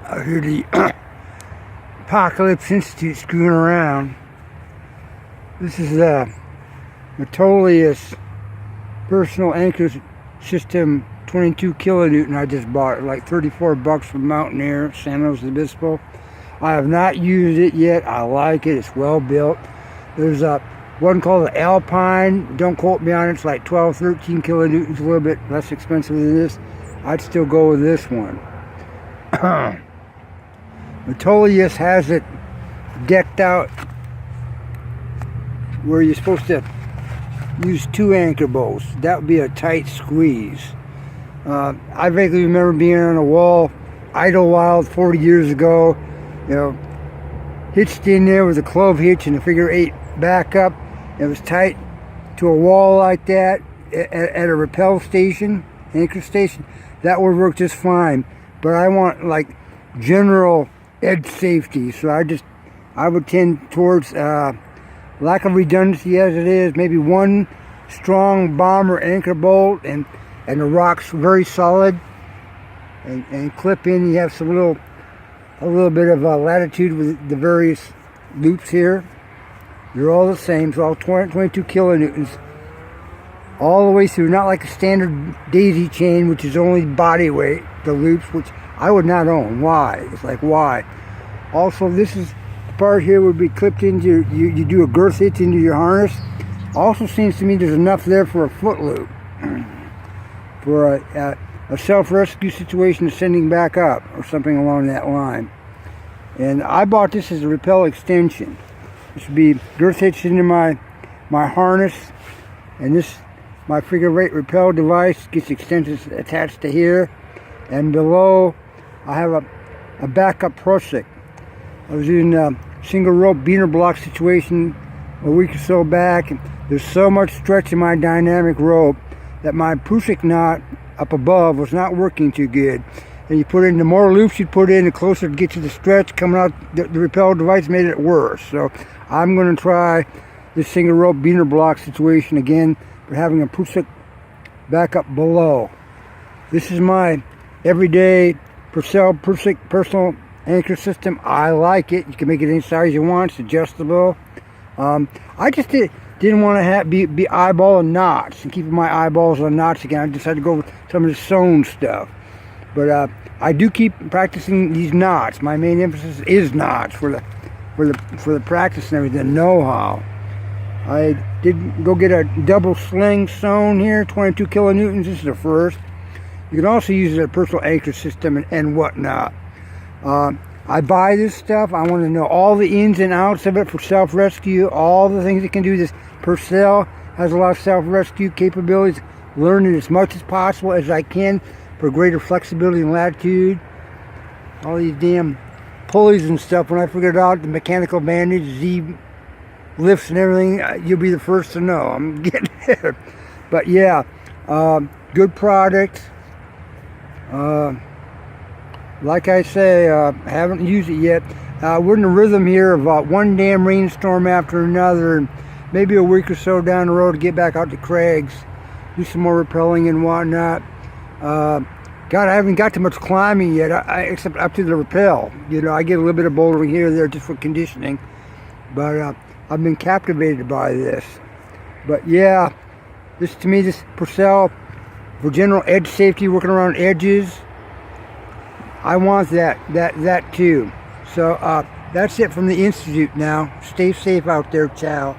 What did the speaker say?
I hear the Apocalypse Institute screwing around. This is the Metolius personal anchor system 22 kilonewton. I just bought it, like 34 bucks from Mountaineer, San Luis Obispo. I have not used it yet. I like it. It's well built. There's one called the Alpine. Don't quote me on it. It's like 12, 13 kilonewtons, a little bit less expensive than this. I'd still go with this one. Metolius has it decked out where you're supposed to use 2 anchor bolts. That would be a tight squeeze. I vaguely remember being on a wall Idlewild 40 years ago, you know, hitched in there with a clove hitch and a figure 8 backup. It was tight to a wall like that at a Rappel station, anchor station. That would work just fine. But I want like general edge safety, so I would tend towards lack of redundancy as it is. Maybe one strong bomber anchor bolt and the rock's very solid and clip in. You have a little bit of latitude with the various loops here. They're all the same. It's all 22 kilonewtons all the way through. Not like a standard daisy chain, which is only body weight. The loops, which I would not own. Why? It's like, why? Also, this is the part here would be clipped into, you do a girth hitch into your harness. Also seems to me there's enough there for a foot loop. For a self-rescue situation ascending back up or something along that line. And I bought this as a Rappel extension. This would be girth hitched into my harness, and this, my figure 8 Rappel device gets extensions attached to here. And below, I have a backup Prusik. I was in a single rope beaner block situation a week or so back, and there's so much stretch in my dynamic rope that my Prusik knot up above was not working too good. And you put in, the more loops you put in, the closer it gets to the stretch coming out. The Rappel device made it worse. So I'm going to try this single rope beaner block situation again, but having a Prusik backup below. This is my everyday Prusik personal anchor system. I like it. You can make it any size you want. It's adjustable. I just didn't want to be eyeballing knots and keeping my eyeballs on knots again. I decided to go with some of the sewn stuff. But I do keep practicing these knots. My main emphasis is knots for the practice and everything, know-how. I did go get a double sling sewn here, 22 kilonewtons. This is the first. You can also use it as a personal anchor system and whatnot. I buy this stuff. I want to know all the ins and outs of it for self-rescue, all the things it can do. This Purcell has a lot of self-rescue capabilities. Learn it as much as possible as I can for greater flexibility and latitude. All these damn pulleys and stuff, when I figured out the mechanical bandage, Z lifts and everything, you'll be the first to know. I'm getting there. But yeah, good product. Like I say, haven't used it yet. We're in a rhythm here of one damn rainstorm after another, and maybe a week or so down the road to get back out to Craig's, do some more rappelling and whatnot. God, I haven't got too much climbing yet, except up to the Rappel. You know, I get a little bit of bouldering here and there just for conditioning, but I've been captivated by this. But yeah, this to me, this Purcell for general edge safety, working around edges. I want that too. So that's it from the Institute now. Stay safe out there. Ciao.